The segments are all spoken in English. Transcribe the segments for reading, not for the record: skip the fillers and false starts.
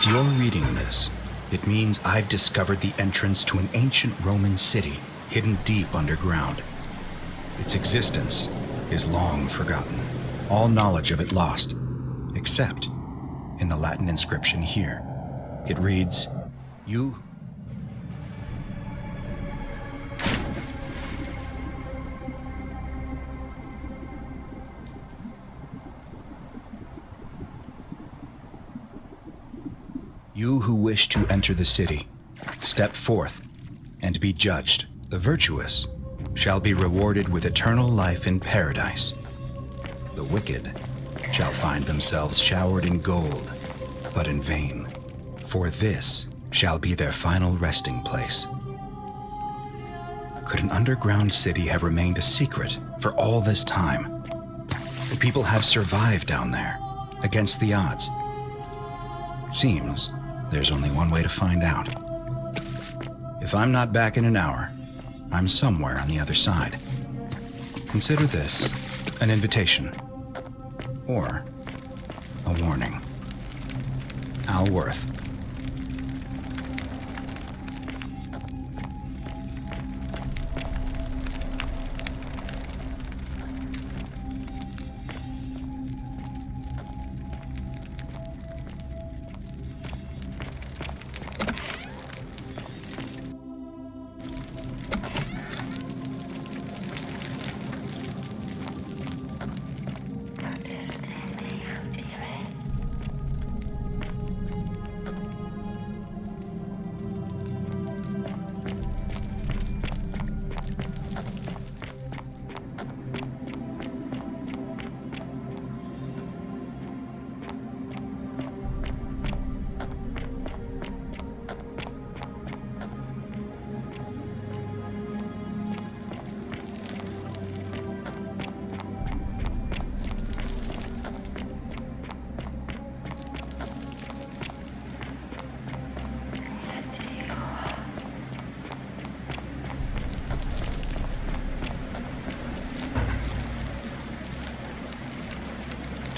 If you're reading this, it means I've discovered the entrance to an ancient Roman city hidden deep underground. Its existence is long forgotten, all knowledge of it lost, except in the Latin inscription here. It reads, You who wish to enter the city, step forth and be judged. The virtuous shall be rewarded with eternal life in paradise. The wicked shall find themselves showered in gold, but in vain, for this shall be their final resting place. Could an underground city have remained a secret for all this time? Could people have survived down there, against the odds? It seems there's only one way to find out. If I'm not back in an hour, I'm somewhere on the other side. Consider this an invitation, or a warning. Al Worth.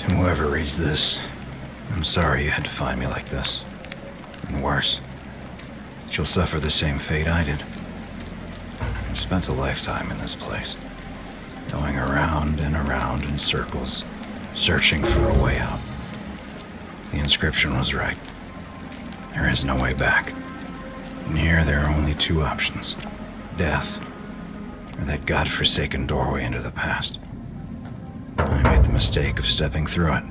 Whoever reads this, I'm sorry you had to find me like this. And worse, that you'll suffer the same fate I did. I've spent a lifetime in this place, going around and around in circles, searching for a way out. The inscription was right. There is no way back. And here there are only two options: death, or that godforsaken doorway into the past. I made the mistake of stepping through it.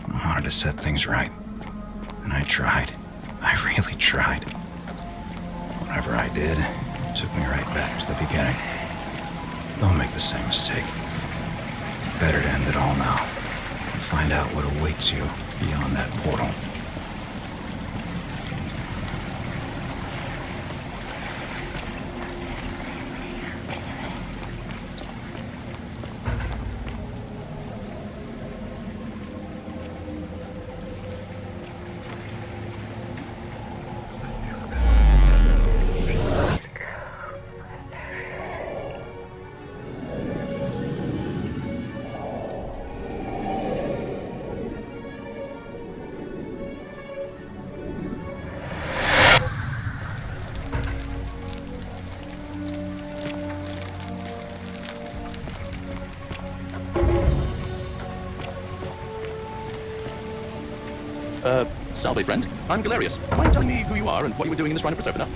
I wanted to set things right. And I tried. I really tried. Whatever I did, it took me right back to the beginning. Don't make the same mistake. Better to end it all now and find out what awaits you beyond that portal. Salve, friend. I'm Galerius. Mind telling me who you are and what you were doing in the Shrine of Proserpina?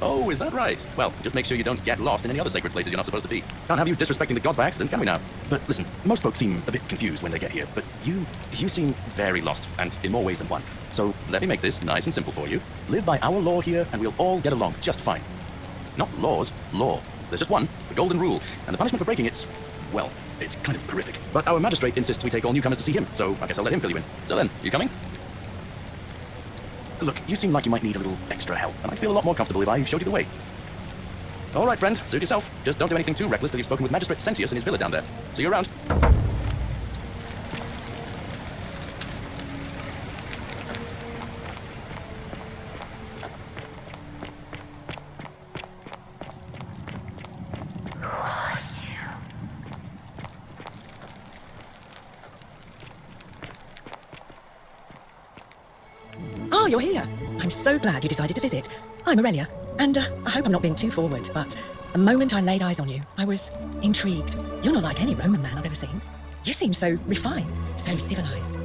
Oh, is that right? Well, just make sure you don't get lost in any other sacred places you're not supposed to be. Can't have you disrespecting the gods by accident, can we now? But listen, most folks seem a bit confused when they get here, but you seem very lost, and in more ways than one. So let me make this nice and simple for you. Live by our law here, and we'll all get along just fine. Not laws, law. There's just one, the golden rule, and the punishment for breaking it's, well, it's kind of horrific. But our magistrate insists we take all newcomers to see him, so I guess I'll let him fill you in. So then, you coming? Look, you seem like you might need a little extra help, and I'd feel a lot more comfortable if I showed you the way. All right, friend, suit yourself. Just don't do anything too reckless till you've spoken with Magistrate Sentius in his villa down there. See you around. you're here. I'm so glad you decided to visit. I'm Aurelia, and I hope I'm not being too forward, but the moment I laid eyes on you, I was intrigued. You're not like any Roman man I've ever seen. You seem so refined, so civilized.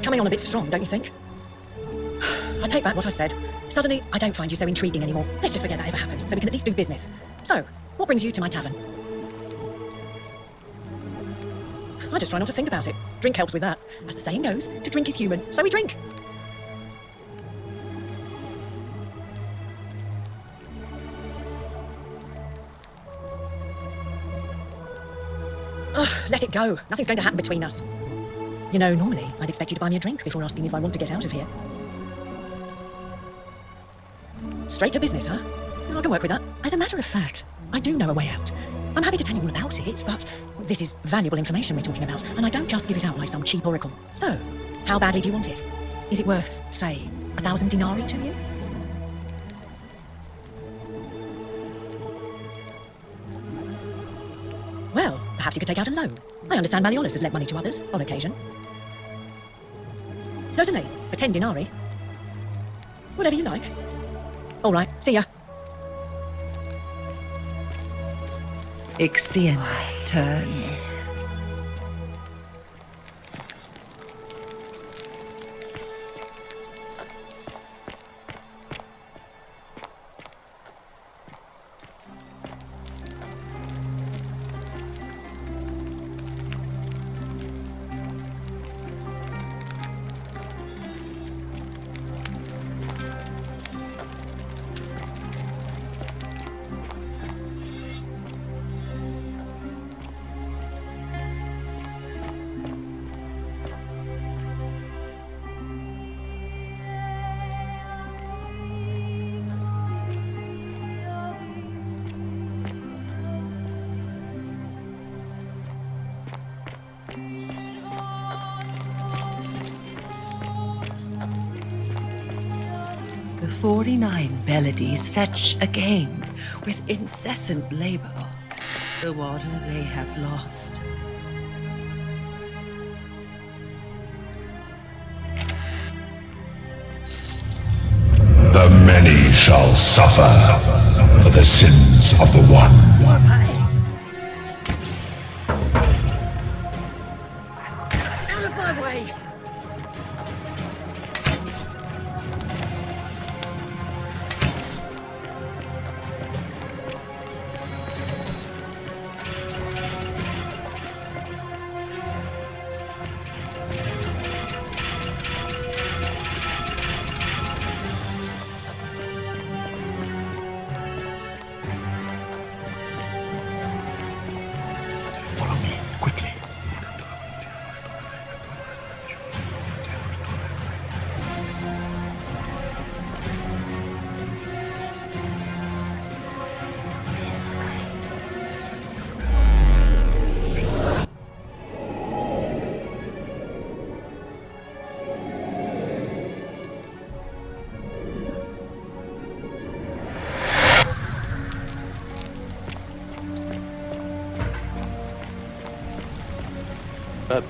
Coming on a bit strong, don't you think? I take back what I said. Suddenly, I don't find you so intriguing anymore. Let's just forget that ever happened, so we can at least do business. So, what brings you to my tavern? I just try not to think about it. Drink helps with that. As the saying goes, to drink is human, so we drink. Let it go. Nothing's going to happen between us. You know, normally, I'd expect you to buy me a drink before asking if I want to get out of here. Straight to business, huh? I can work with that. As a matter of fact, I do know a way out. I'm happy to tell you all about it, but this is valuable information we're talking about, and I don't just give it out like some cheap oracle. So, how badly do you want it? Is it worth, say, 1,000 denarii to you? Well, perhaps you could take out a loan. I understand Malleolus has lent money to others, on occasion. Certainly, for 10 denarii. Whatever you like. All right, see ya. Ixion turns. The 49 Bellides fetch again with incessant labor the water they have lost. The many shall suffer for the sins of the one. Out of my way! Follow me, quickly.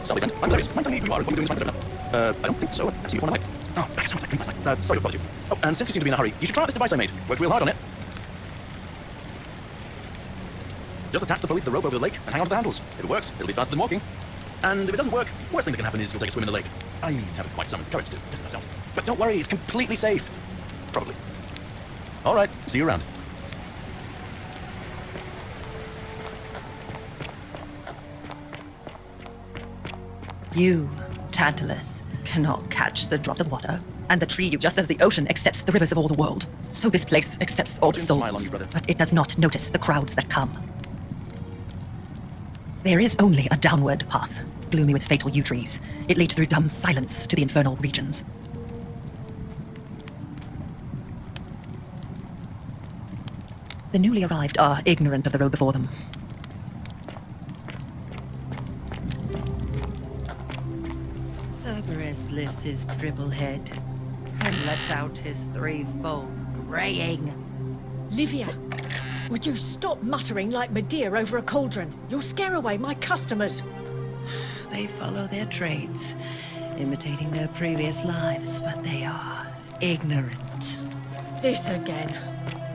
Sorry, friend. I'm Glorious. Mind telling me who you are and what you're doing this time? I don't think so. I've seen you before, have I? Oh, thanks so much. Like drink last night. Sorry to bother you. Oh, and since you seem to be in a hurry, you should try out this device I made. Worked real hard on it. Just attach the pulley to the rope over the lake and hang on to the handles. If it works, it'll be faster than walking. And if it doesn't work, worst thing that can happen is you'll take a swim in the lake. I haven't quite summoned courage to test it myself. But don't worry, it's completely safe. Probably. All right, see you around. You, Tantalus, cannot catch the drops of water, and the tree, just as the ocean accepts the rivers of all the world, so this place accepts all Don't souls, smile on you, brother. but it does not notice the crowds that come. There is only a downward path, gloomy with fatal yew trees. It leads through dumb silence to the infernal regions. The newly arrived are ignorant of the road before them. Cerberus lifts his dribble head and lets out his threefold graying. Livia, would you stop muttering like Medea over a cauldron? You'll scare away my customers. They follow their trades, imitating their previous lives, but they are ignorant. This again.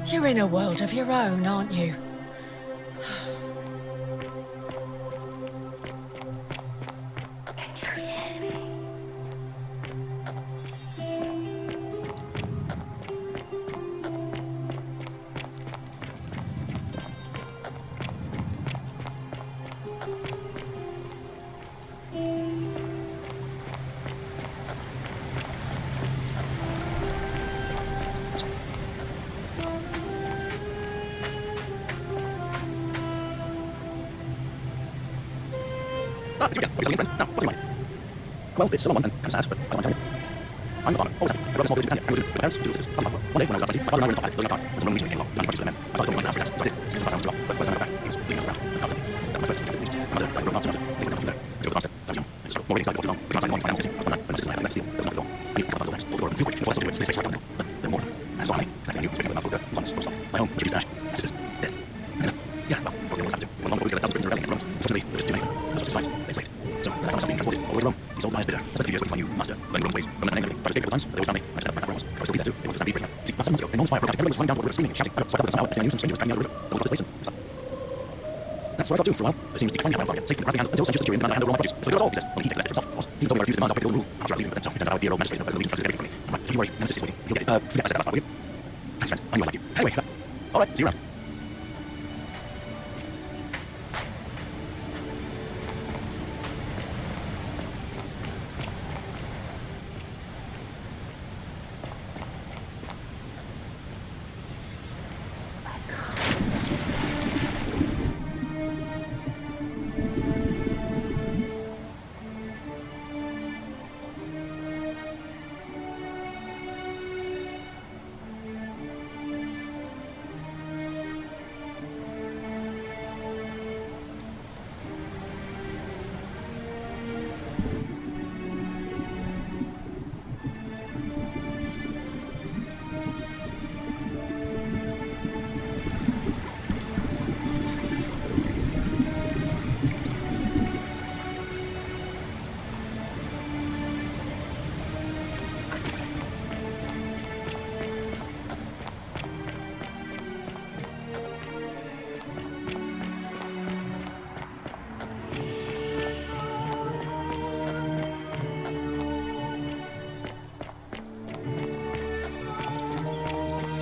You're in a world of your own, aren't you? Ah, it's you again. What are you selling, friend? Now, what's your money? Well, it's still on one, and kind of sad, but I don't want to tell you. I'm the farmer, always happy. I grew up in a small village in Japan. We were with parents, two sisters, one father. One day, when I was about 20, my father and I were in a fight, building a car. There was no meeting came along. The money to the men. I thought I told me not to have so I did. Since the first time I was too long. But by the time I got back, he was bleeding on the ground. The car was empty. That was my first trip to the Middle East. My mother died growing up soon after. They were not from there. They were the farmstead. I was young. I just more waiting inside before too long. We got outside in the morning, find out missing. One night, when the sisters and I had left steal, there was a knock at the door. I knew what I was next. Pulled the door open real quick. Before I saw the words, this face right down the middle. But there were more of them. I saw me. It's like I knew. Speaking of mouthful of dirt, once, full stop. My home was reduced to ash. My sisters, dead. Yeah, well, of course they always happened to. One long before we got 1,000 Britons rebelling against the Romans. Unfortunately, there was too many of them. Those were 6 fights. They enslaved. So then I found myself being transported all the way to Rome. These old guys bitter. I spent a few years waiting for my new master, learning Roman ways, Roman and everything. Tried to escape a couple times, but they always found me. I just had to run out where I was. I would still be there too. They wanted to stampede right now. See, about 7 months ago, an enormous fire broke out. Everybody was running down toward the river screaming, shouting. I got swept up with the sound, and I knew some stranger was dragging me out of the river. The water was basin. I stopped. That's what I thought too for a while. It seems to define how I get safe from the handle until some just secure and I hand over all my produce. So he does all, he says. Only he takes the left himself, of course. He told me I refused the demands of the old rule. I'll try to leave him, but then so. He turns out our dear old magistrate is the leading frustrated everything for me. I'm like, don't you worry, never cease waiting. You'll get it. Forget I said that last part, will you? Thanks, friend. I knew I liked you. Anyway, all right, see you around.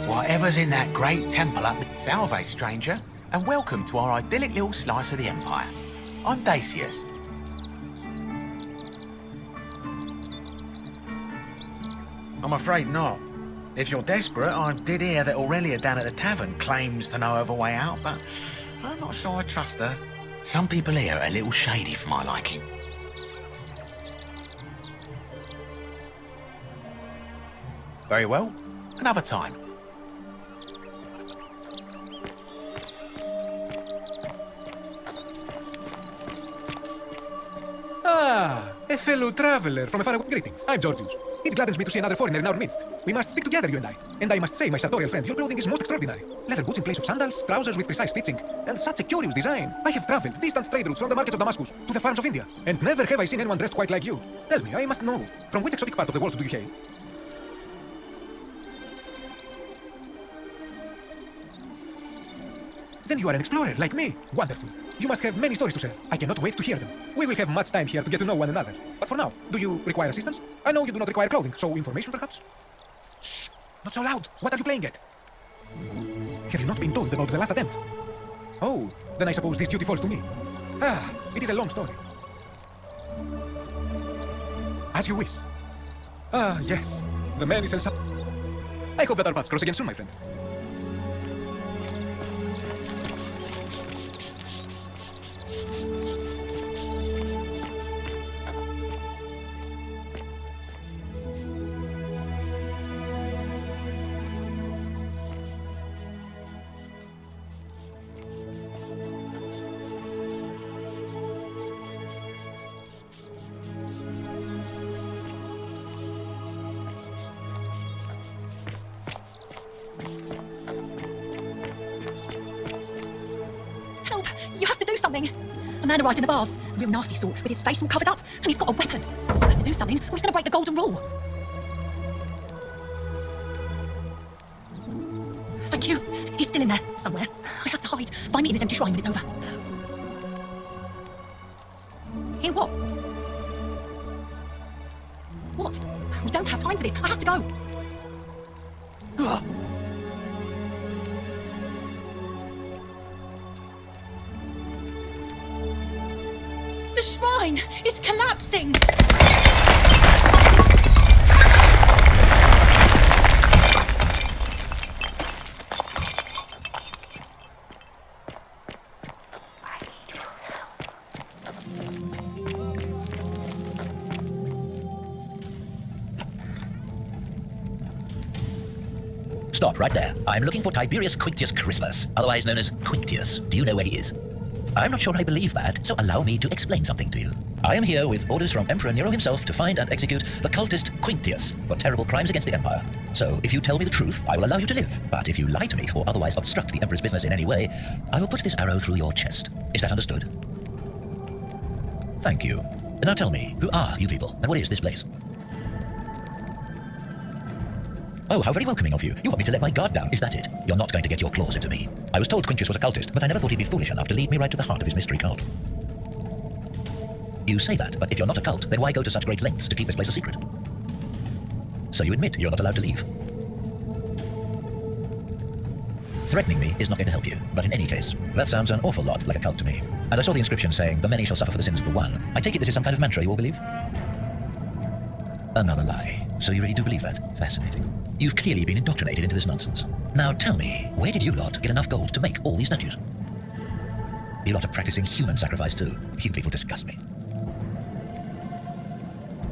Whatever's in that great temple up... Salve, stranger, and welcome to our idyllic little slice of the Empire. I'm Dacius. I'm afraid not. If you're desperate, I did hear that Aurelia down at the tavern claims to know of a way out, but I'm not sure I trust her. Some people here are a little shady for my liking. Very well. Another time. Ah, a fellow traveler from a faraway. Greetings, I'm Georgius. It gladdens me to see another foreigner in our midst. We must stick together, you and I. And I must say, my sartorial friend, your clothing is most extraordinary. Leather boots in place of sandals, trousers with precise stitching, and such a curious design. I have traveled distant trade routes from the markets of Damascus to the farms of India, and never have I seen anyone dressed quite like you. Tell me, I must know, from which exotic part of the world do you hail? Then you are an explorer, like me. Wonderful. You must have many stories to share. I cannot wait to hear them. We will have much time here to get to know one another. But for now, do you require assistance? I know you do not require clothing, so information perhaps? Shh! Not so loud! What are you playing at? Have you not been told about the last attempt? Oh, then I suppose this duty falls to me. Ah, it is a long story. As you wish. Ah, yes. The man is El Sap. I hope that our paths cross again soon, my friend. Help! You have to do something! A man arrived in the baths, a real nasty sort, with his face all covered up, and he's got a weapon. I have to do something, or he's going to break the golden rule. Thank you. He's still in there, somewhere. I have to hide. Find me in this empty shrine when it's over. Here, what? What? We don't have time for this. I have to go. Ugh. The shrine is collapsing! Stop right there. I'm looking for Tiberius Quintius Crispus, otherwise known as Quintius. Do you know where he is? I'm not sure I believe that, so allow me to explain something to you. I am here with orders from Emperor Nero himself to find and execute the cultist Quintius for terrible crimes against the Empire. So, if you tell me the truth, I will allow you to live. But if you lie to me or otherwise obstruct the Emperor's business in any way, I will put this arrow through your chest. Is that understood? Thank you. Now tell me, who are you people, and what is this place? Oh, how very welcoming of you. You want me to let my guard down, is that it? You're not going to get your claws into me. I was told Quintius was a cultist, but I never thought he'd be foolish enough to lead me right to the heart of his mystery cult. You say that, but if you're not a cult, then why go to such great lengths to keep this place a secret? So you admit you're not allowed to leave. Threatening me is not going to help you, but in any case, that sounds an awful lot like a cult to me. And I saw the inscription saying, "The many shall suffer for the sins of the one." I take it this is some kind of mantra you all believe? Another lie. So you really do believe that? Fascinating. You've clearly been indoctrinated into this nonsense. Now tell me, where did you lot get enough gold to make all these statues? You lot are practicing human sacrifice too. You people disgust me.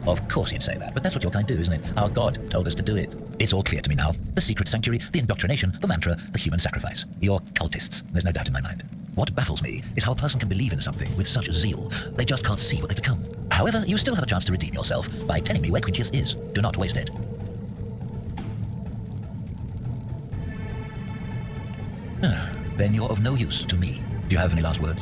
Of course you'd say that, but that's what your kind do, isn't it? Our God told us to do it. It's all clear to me now. The secret sanctuary, the indoctrination, the mantra, the human sacrifice. You're cultists. There's no doubt in my mind. What baffles me is how a person can believe in something with such zeal. They just can't see what they've become. However, you still have a chance to redeem yourself by telling me where Quintius is. Do not waste it. Then you're of no use to me. Do you have any last words?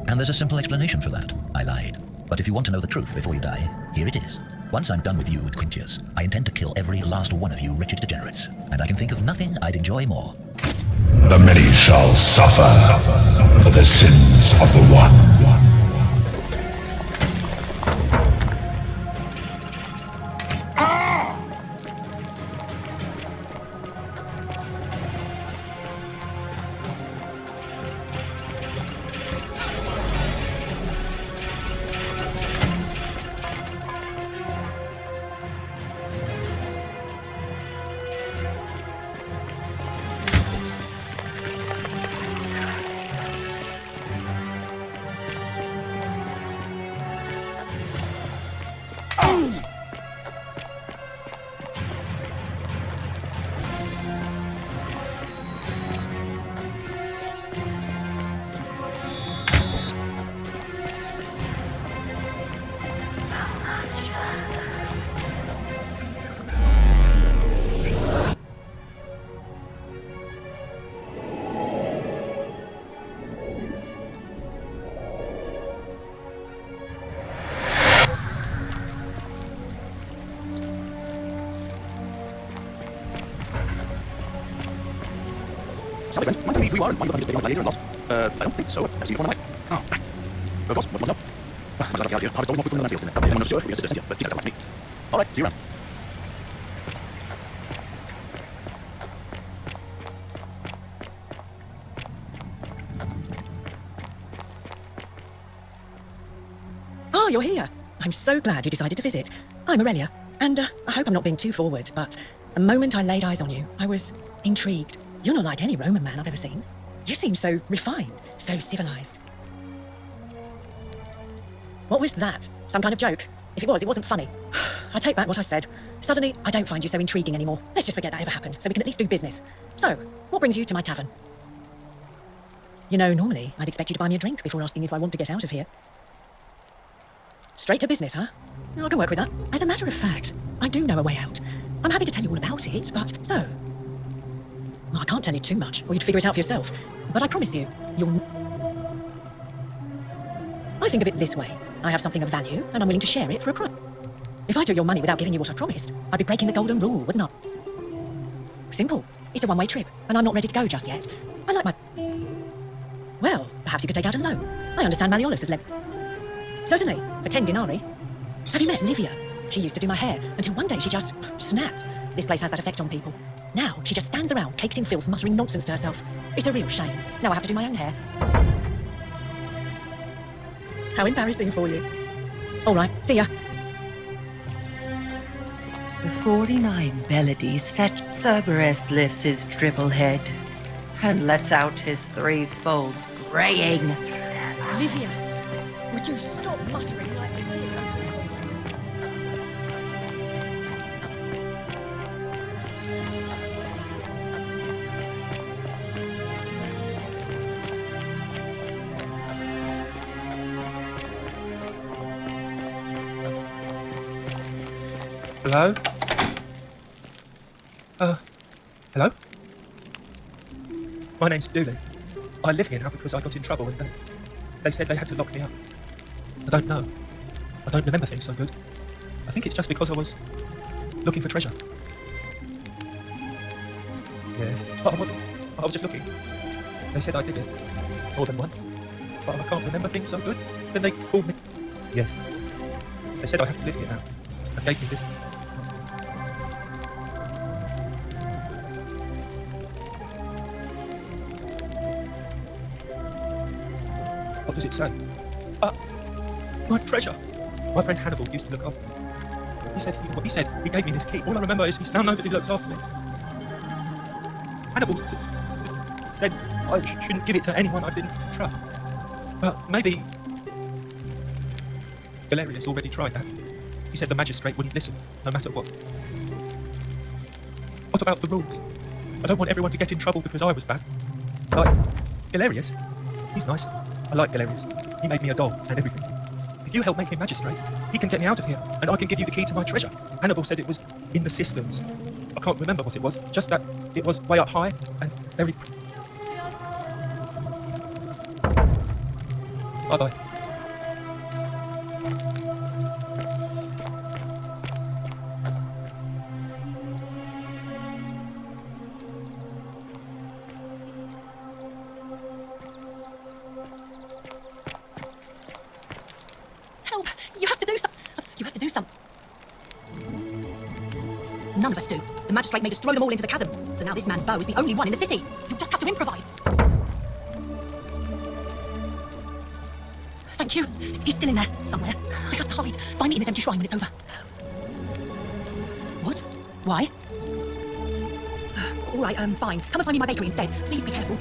And there's a simple explanation for that. I lied. But if you want to know the truth before you die, here it is. Once I'm done with you, Quintius, I intend to kill every last one of you wretched degenerates. And I can think of nothing I'd enjoy more. The many shall suffer for the sins of the one. Sorry, friend. Mind me, we are. Why you just taking on later and lost? I don't think so. I've seen you for my life. Oh. Of course. What? No. Must have out here. Harvest all more food from the landfill. I'm not sure. You're a sister, but you gotta watch me. All right. See you around. Oh, you're here. I'm so glad you decided to visit. I'm Aurelia, and I hope I'm not being too forward, but the moment I laid eyes on you, I was intrigued. You're not like any Roman man I've ever seen. You seem so refined, so civilized. What was that? Some kind of joke? If it was, it wasn't funny. I take back what I said. Suddenly, I don't find you so intriguing anymore. Let's just forget that ever happened, so we can at least do business. So, what brings you to my tavern? You know, normally, I'd expect you to buy me a drink before asking if I want to get out of here. Straight to business, huh? I can work with that. As a matter of fact, I do know a way out. I'm happy to tell you all about it, but so... Well, I can't tell you too much, or you'd figure it out for yourself. But I promise you, you'll... I think of it this way. I have something of value, and I'm willing to share it for a price. If I took your money without giving you what I promised, I'd be breaking the golden rule, wouldn't I? Simple. It's a one-way trip, and I'm not ready to go just yet. I like my... Well, perhaps you could take out a loan. I understand Malleolus has lent... Certainly, for 10 denarii. Have you met Livia? She used to do my hair, until one day she just snapped. This place has that effect on people. Now, she just stands around, caked in filth, muttering nonsense to herself. It's a real shame. Now I have to do my own hair. How embarrassing for you. All right, see ya. The 49 Bellides fetch. Cerberus lifts his triple head and lets out his threefold braying. Livia, would you stop muttering like you did? Hello? Hello? My name's Dooley. I live here now because I got in trouble and they said they had to lock me up. I don't know. I don't remember things so good. I think it's just because I was looking for treasure. Yes. But I wasn't. I was just looking. They said I did it. More than once. But I can't remember things so good. Then they called me. Yes. They said I have to live here now. And gave me this. What does it say? My treasure. My friend Hannibal used to look after me. He said he gave me this key. All I remember is he's now nobody looks after me. Hannibal said I shouldn't give it to anyone I didn't trust. But maybe Galerius already tried that. He said the magistrate wouldn't listen, no matter what. What about the rules? I don't want everyone to get in trouble because I was bad. Like, Galerius, he's nice. I like Galerius. He made me a doll and everything. If you help make him magistrate, he can get me out of here, and I can give you the key to my treasure. Hannibal said it was in the cisterns. I can't remember what it was, just that it was way up high and very... Bye-bye. Help! You have to do something. You have to do something. None of us do. The magistrate made us throw them all into the chasm. So now this man's bow is the only one in the city. You just have to improvise. Thank you. He's still in there, somewhere. I have to hide. Find me in this empty shrine when it's over. What? Why? All right, fine. Come and find me in my bakery instead. Please be careful.